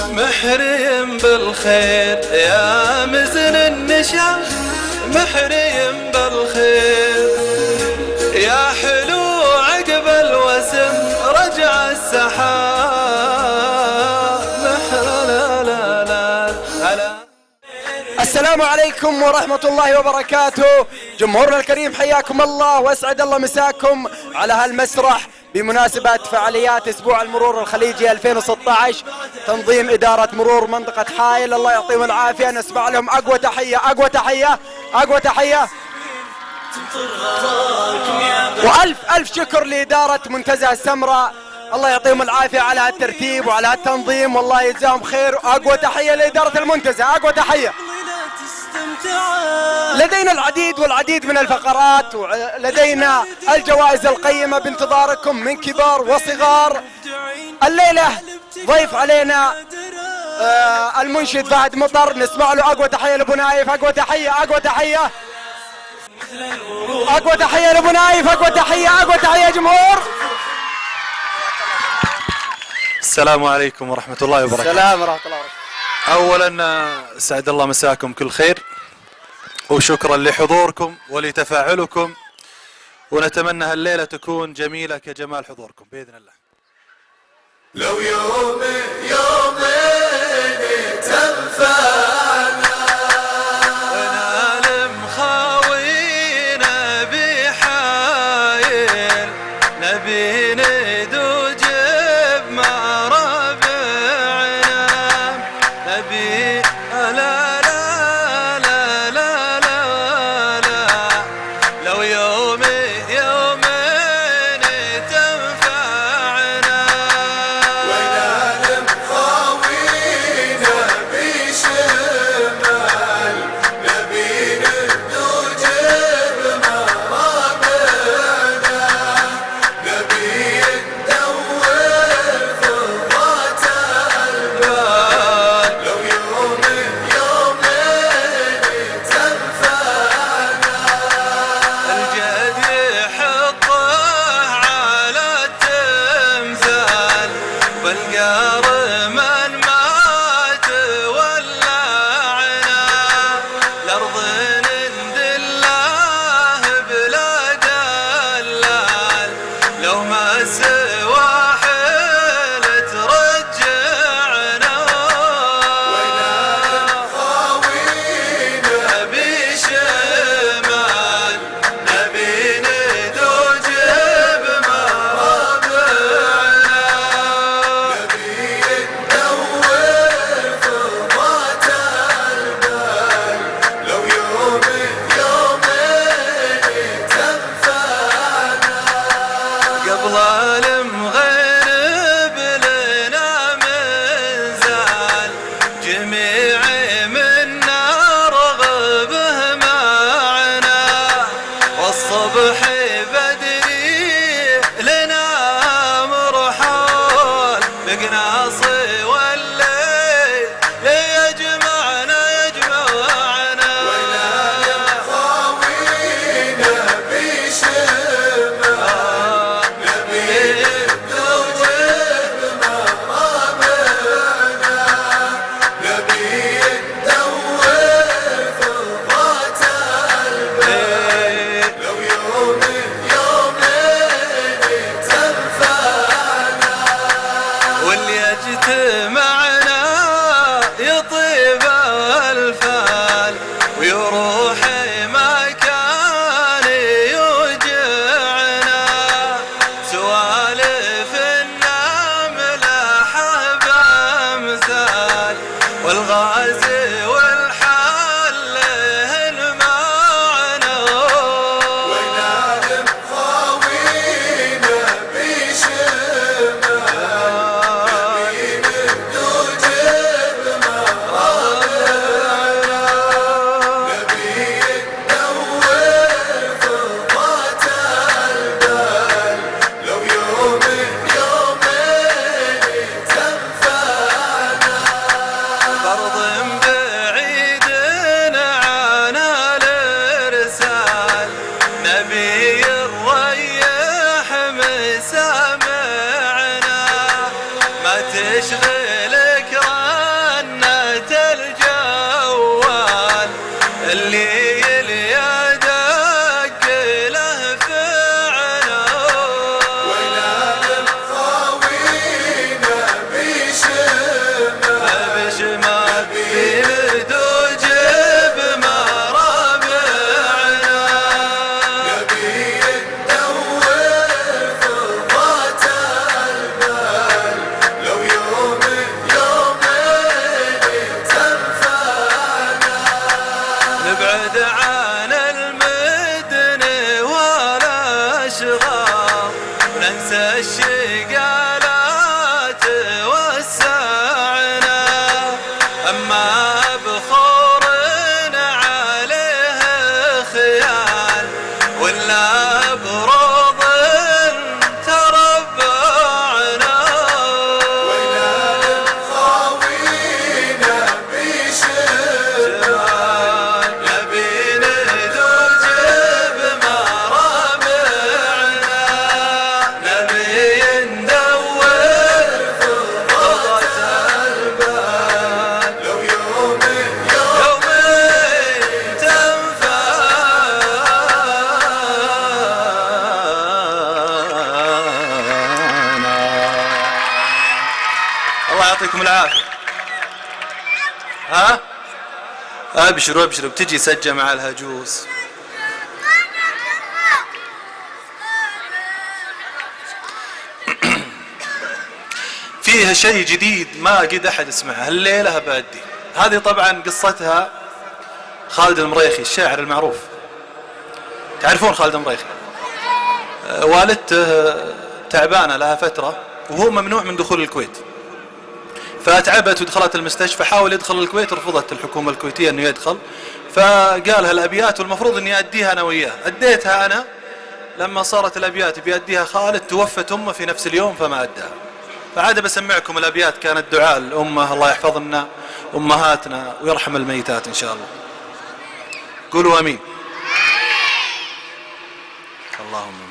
محريم بالخير يا مزن النشا، محريم بالخير يا حلو عقب الوسم رجع السحاب. لا لا لا لا. السلام عليكم ورحمة الله وبركاته. جمهورنا الكريم حياكم الله واسعد الله مساكم على هالمسرح بمناسبة فعاليات اسبوع المرور الخليجي 2016 تنظيم إدارة مرور منطقة حائل. الله يعطيهم العافية، نسمع لهم أقوى تحية أقوى تحية أقوى تحية. وألف ألف شكر لإدارة منتزه السمراء، الله يعطيهم العافية على الترتيب وعلى التنظيم والله يجزاهم خير. أقوى تحية لإدارة المنتزه، أقوى تحية. لدينا العديد والعديد من الفقرات ولدينا الجوائز القيمة بانتظاركم من كبار وصغار. الليلة ضيف علينا المنشد فهد مطر، نسمع له أقوى تحية لأبو نايف. أقوى تحية أقوى تحية أقوى تحية لأبو نايف. أقوى تحية أقوى تحية يا جمهور. السلام عليكم ورحمة الله وبركاته. السلام ورحمة الله وبركاته. أولا سعد الله مساكم كل خير وشكرا لحضوركم ولتفاعلكم، ونتمنى هالليلة تكون جميلة كجمال حضوركم بإذن الله. لو يومين تنفعنا ونال مخاوينا بحايل نبي ندوج بما ربعنا نبي لا لا لا لا لا لا. لو يومين تنفعنا ونال مخاوينا بشمال نبي ندوج بمرابنا نبي ندور فضات البال. لو يومين تنفعنا الجد يحطه على التمثال والقار من مات ولعنا الأرض ندله بلا دلال. لو ما سوى حيل ترجعنا خاوينا نبي شمال نبي ندوج بمرابعنا نبي ندور فضات البال. لو يومين تنفعنا قبل المغرب لنا منزال جميع منا رغبه معنا والصبح بدري لنا مرحال بقناصي والليل يجمعنا خاوينا بشمال نبي ندوج بمرابعنا نبي ندور فضات البال. لو يومين تنفعنا واللي يجتمعنا يطيب الفال ويروح مكان يوجعنا سوالف النملة بأمثال والغازي والحل هن معنا ونال خاوينا بشمال نبي ندوج الله يعطيكم العافية. ها ابشروا ابشروا، بتجي سجة مع الهجوس. فيها شيء جديد ما قد احد يسمعه الليلة بأدي. هذه طبعا قصتها خالد المريخي الشاعر المعروف، تعرفون خالد المريخي؟ والدته تعبانة لها فترة وهو ممنوع من دخول الكويت، فتعبت ودخلت المستشفى، حاول يدخل الكويت رفضت الحكومة الكويتية انه يدخل، فقال هالابيات والمفروض اني اديها انا وياه، اديتها انا. لما صارت الابيات بيديها خالد توفت امه في نفس اليوم فما اداها. فعاد بسمعكم الابيات، كانت دعاء الامه، الله يحفظ لنا امهاتنا ويرحم الميتات ان شاء الله. قولوا امين. اللهم امين.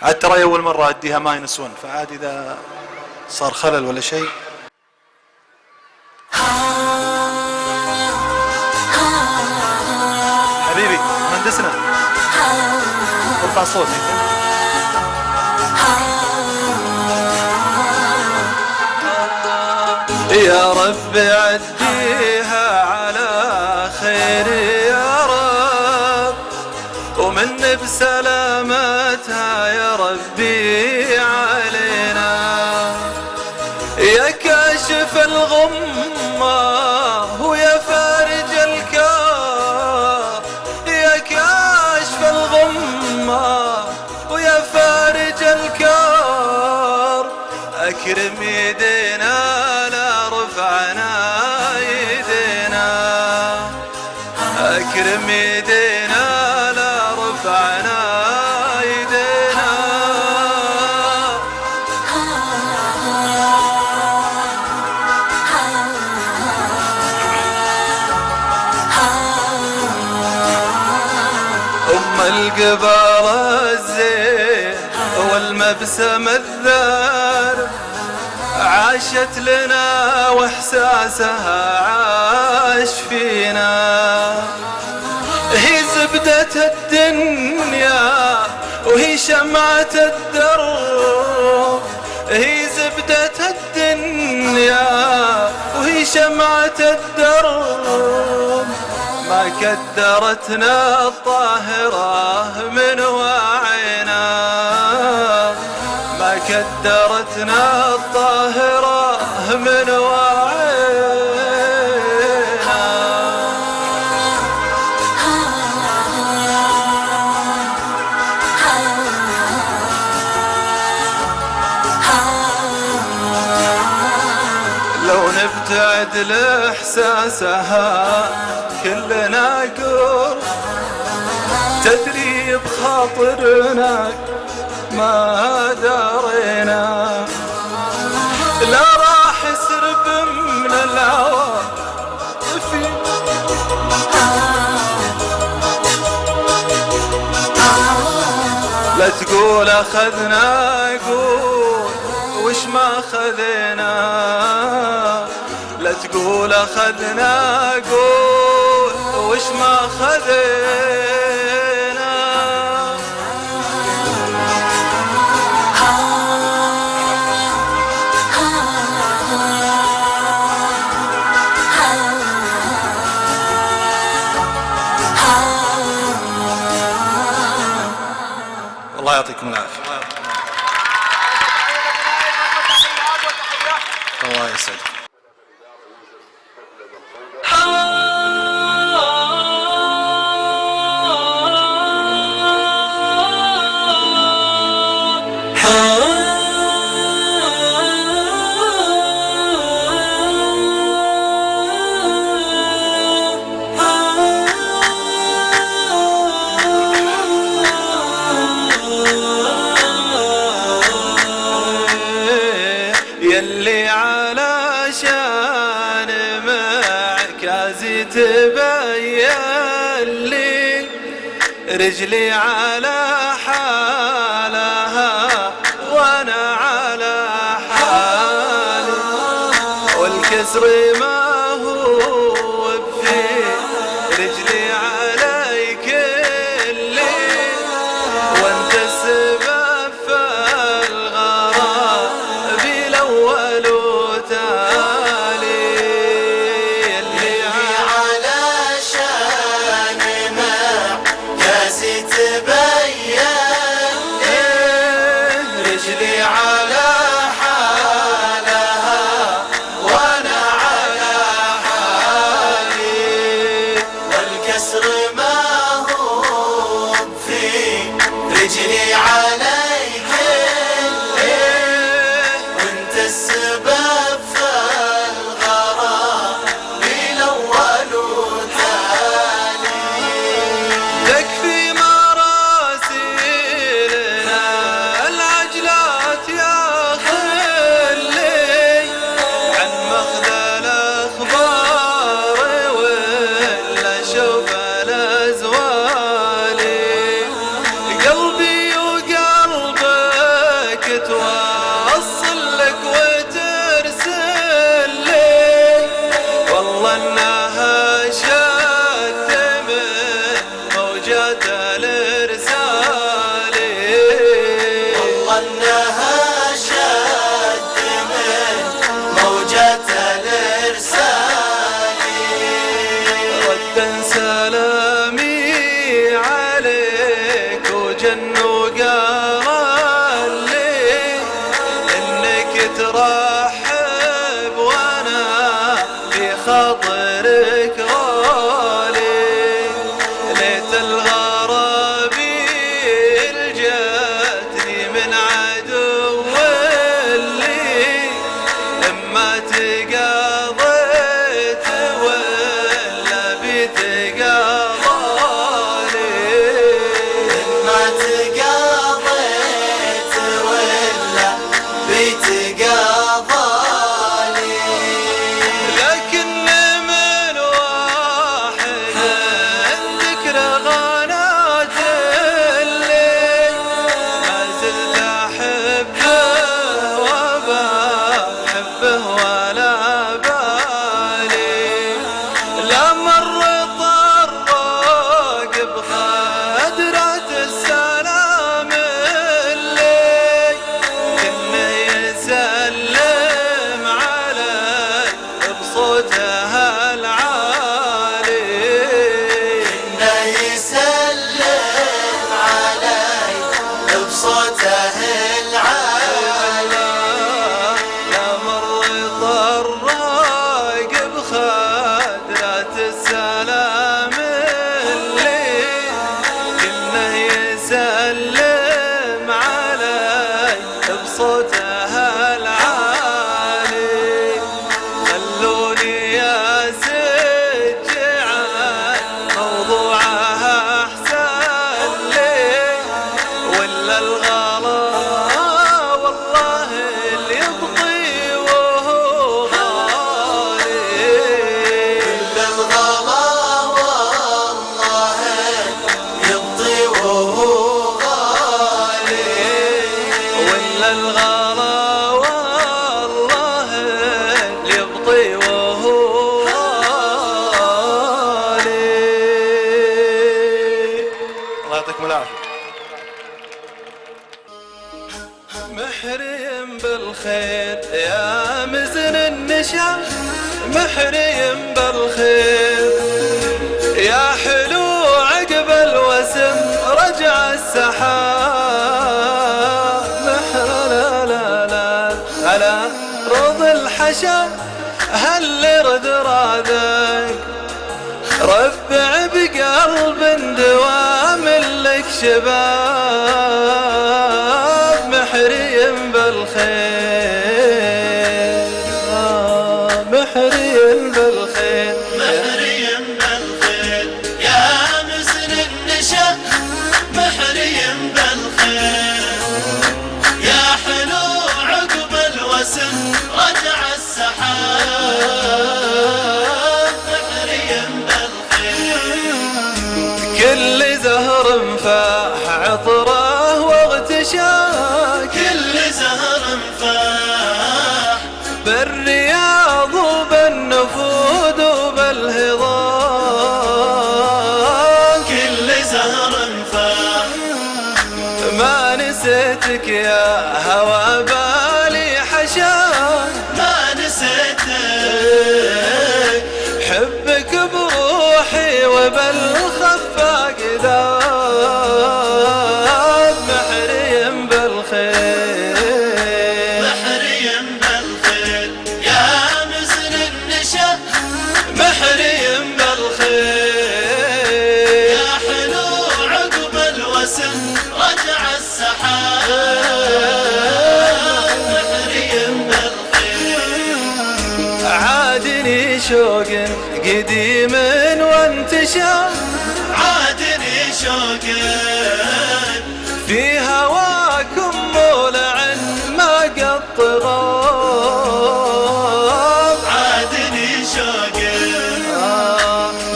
عاد ترى اول مره اديها -1، فعاد اذا صار خلل ولا شيء. حبيبي مهندسنا ارفع صوتك. يا رب عديها على خير يا رب، ومن بسلامتها يا ربي علينا. يا كاشف الغمة ويا فارج الكرب، يا كاشف الغمة ويا فارج الكرب، أكرم يدينا لا رفعنا يدينا، أكرم يدينا لا رفعنا يدينا. أم القبال الزين والمبسم الذار، عاشت لنا واحساسها عاش فينا. هي زبدة الدنيا وهي شمعة الدرب، هي زبدة الدنيا وهي شمعة الدرب. ما كدرتنا الطاهرة من وعينا، ما كدرتنا الطاهرة من وعينا. لو نبتعد لإحساسها كلنا قرب، تدري بخاطرنا ما دارينا. لا راح يسرب من العواطف، لا تقول اخذنا قول وش ما خذينا، لا تقول اخذنا قول وش ما خذينا. الله يعطيكم العافية. الله يسعدك. يلي علشان معكازي تبين لي، رجلي على حالها وانا على حالي، والكسر ما هو بفيه، رجلي عليك اللي وانت السبب في الغرام بالاول وتاني. خاطرك غالي، ليت الغرابيل جاتني من عدو اللي لما تقاضيت ولا بتقاضالي، لما تقاضيت ولا بتقاضالي. لكن من واحد ذكر غنات اللي ما زلت أحبه وبحبه ولا بالي، لا مر طرق بخدرة السلام اللي كنا يسلم علي بصوتها العالي، كنا يسلم علي بصوته العالي. لا مر طرق بخدرة السلام اللي كنا يسلم علي بصوتها العالي. خلوني يا سجعان موضوعها احسن لي، ولا الغلا والله اللي يبطي وهو غالي، للغلا والله يبطي وهو غالي. ولا الغلا والله اللي يبطي وهو غالي. الله يعطيكم العافية. محرم بالخير يا مزن النشا، محرم بالخير يا حلو عقب الوسم رجع السحاب، لا لا لا على رض الحشا هل رد رادك ربع بقلب دوام لك شباب، محرم بالخير محرم بالخير محريم بالخير يا مزن النشا، محريم بالخير يا حلو عقب الوسم رجع السحاب، محريم بالخير. كل زهر انفاح عطره واغتشى، كل زهر انفاح بالرياض وبالنفود وبالهضاب، كل زهر انفاح ما نسيتك يا هوى بالي حشاك، ما نسيتك حبك بروحي وبالخفاق ذاب، محرم بالخير محريم بالخير يا مزن النشا، محرم بالخير يا حلو عقب الوسم رجع السحاب، محريم بالخير. عادني شوق قديم وانتشى، عادني شوق في هواكم مولع ما قد طغاب، عادني شوق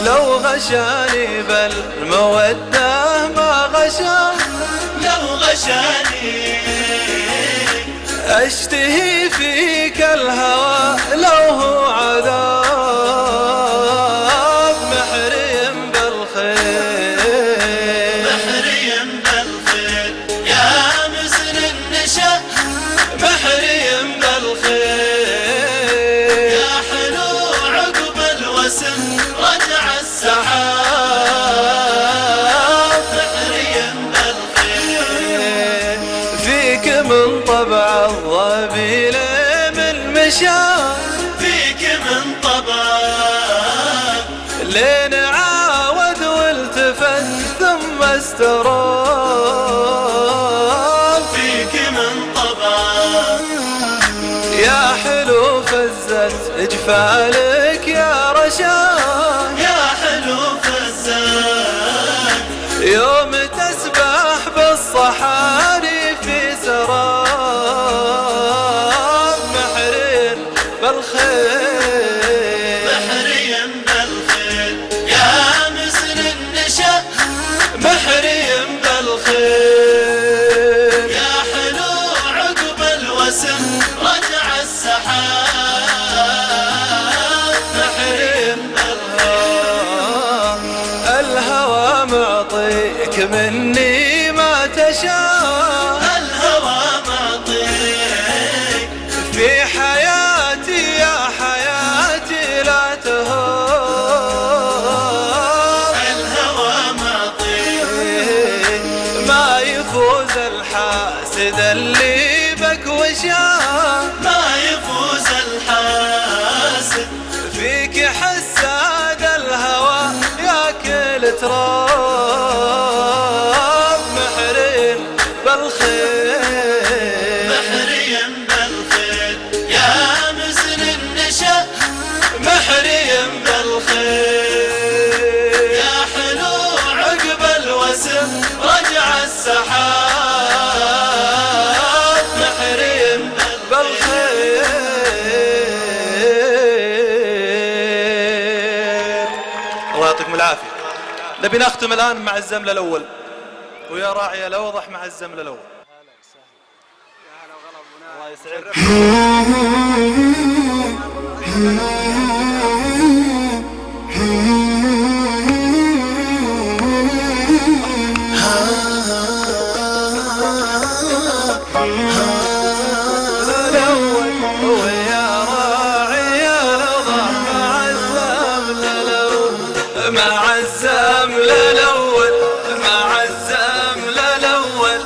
لو غشاني بالمودة ما غشا، لو غشاني اشتهي فيك الهوى لو هو عذاب، محرم بالخير محريم بالخير يا مزن النشا، محرم بالخير يا حلو عقب الوسم رجع السحاب، محريم بالخير. فيك من طبع الظبي من مشى، فيك من طبع لين عاود والتفت ثم استراب فيك من طبعه يا حلو فزت اجفالك يا رشاد يا حلو فزت يوم تسبح بالصحاري في سراب محرين بالخير محريا بالخير يا مسر النشا محرين بالخير يا حلو عقب الوسم رجع السحاب محريا بالخير الهوى معطيك مني ما تشاء الهوى معطيك في حياتي يا حياتي لا تهاب الهوى معطيك ما يفوز الحاسد اللي بك وشاف ما يفوز الحاسد فيك حساد الهوى ياكل تراب محرين بالخير محريا بالخير يا مسر النشا محرين بالخير يا حلو عقب الوسم رجع السحاب محريا بالخير الله يعطيكم العافية. نبي نختم الآن مع الزمل الأول ويا راعي الأوضح مع الزمل الأول. الله يسعدك. ويا راعي الأوضح مع الزمل الأول مع الزمل الأول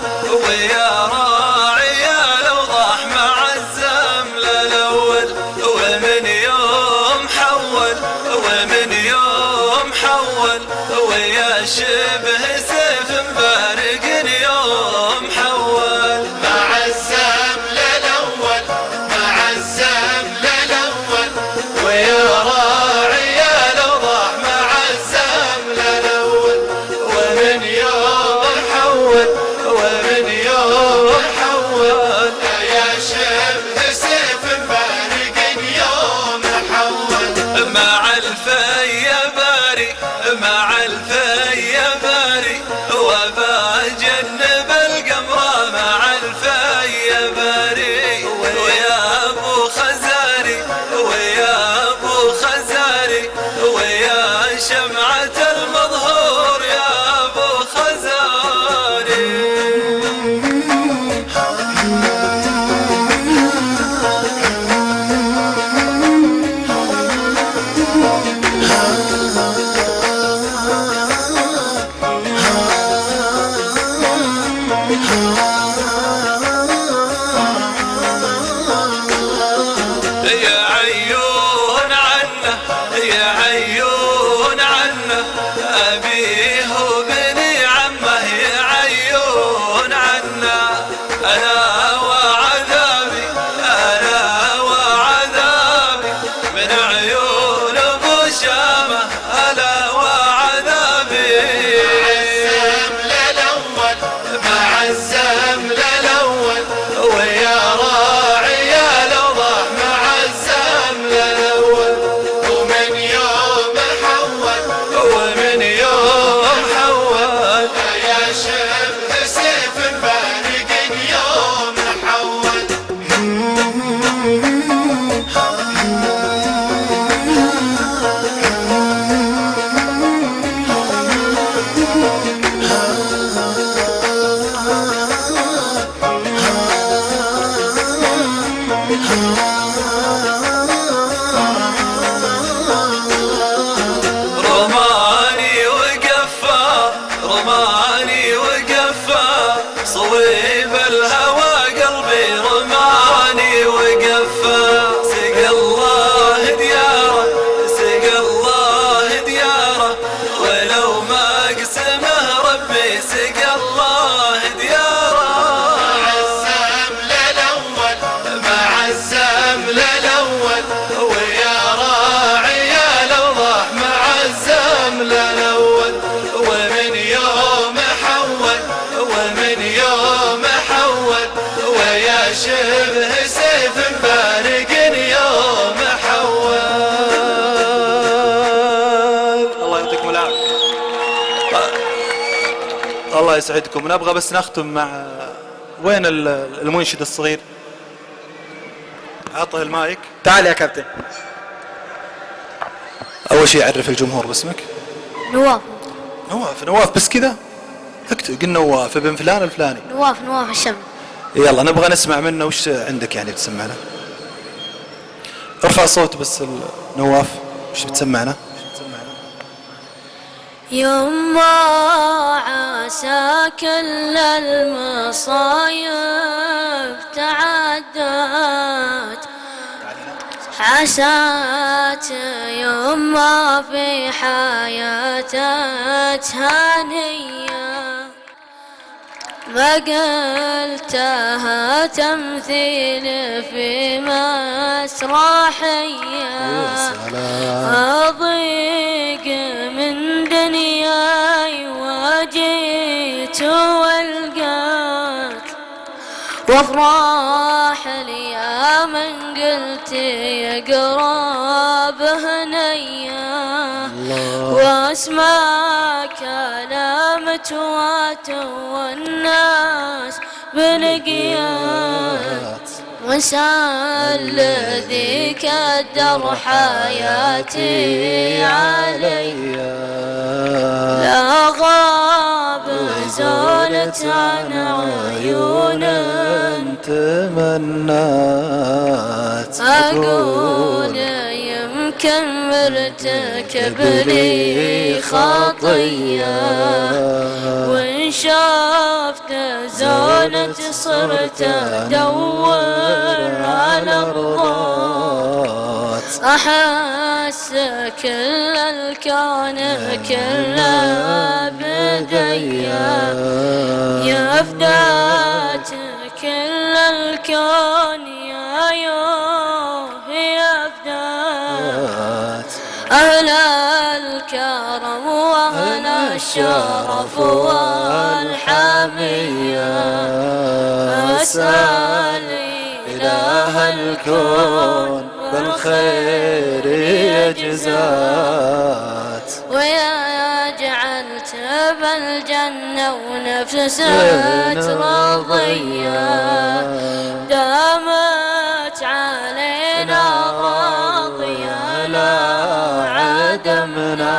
ويا راعي الأوضح مع الزمل الأول ومن يوم حول ومن يوم حول ويا شبه سيف مبارق يوم حول مع الزمل الأول مع الزمل الأول ويا راعي الأوضح مع الزمل الأول ومن يوم حول ومن يوم حول يا شبه سيف بارق يوم حول مع الفي باري مع الفي باري وبجنب القمرة مع الفي باري ويا أبو خزاري ويا أبو خزاري ويا شمعة المظهور يا أبو خزاري يسعدكم. نبغى بس نختم مع وين المنشد الصغير؟ أعطه المايك. تعال يا كابتن. أول شيء عرف الجمهور باسمك. نواف. نواف بس كذا؟ اكتب قل نواف ابن فلان الفلاني. نواف الشم. يلا نبغى نسمع منه وش عندك يعني بتسمعنا. ارفع صوت بس نواف، وش بتسمعنا؟ يما عسى كل المصايب تعدت، عسات يما في حياتك هنية، ما قلتها تمثيل في مسرحية، أضيق من دنياي وجيت والقاك، وافراح لي يا من قلت يا قراب هنيا، واسمع كلام توات والناس بلقيات، وسال الذي كدر حياتي علي، لا غاب زالت عن عيون تمنات، أقول يمكن مرتكب لي خطية، وإن شفت زالت صرت أدور على الضات، أحس كل الكون كله بديا، يفدات كل الكون يا يوه يفدات، أهل الكرم وأهل الشرف والحمية، أسأل إله الكون بالخير يجزات، ويا جعلت بالجنة ونفست رضية، دامت علينا راضية لا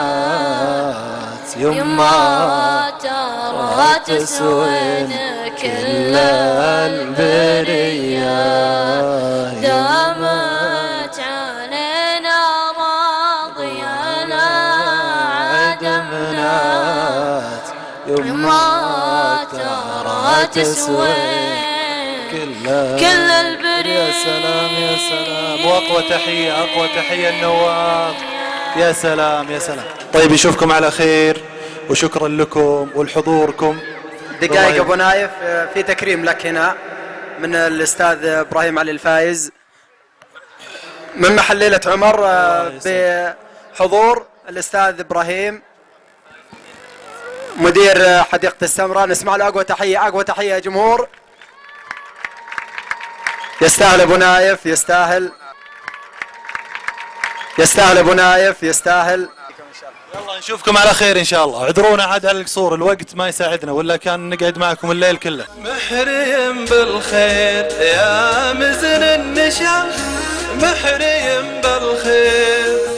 عدمنات، يما ترى تسوين كل البرية، دامت علينا راضية لا عدمنات، يما ترى تسوين كل البرية. يا سلام يا سلام، واقوى تحية، اقوى تحية النواف. يا سلام يا سلام. طيب يشوفكم على خير، وشكرا لكم ولحضوركم. دقائق ابو نايف، في تكريم لك هنا من الاستاذ ابراهيم علي الفايز من محليلة عمر، بحضور الاستاذ ابراهيم مدير حديقة السمراء. نسمع له اقوى تحية، اقوى تحية يا جمهور. يستاهل ابو نايف، يستاهل ابو نايف، يستاهل. يلا نشوفكم على خير ان شاء الله. اعذرونا عاد على القصور، الوقت ما يساعدنا، ولا كان نقعد معكم الليل كله. محريم بالخير يا مزن النشا، محريم بالخير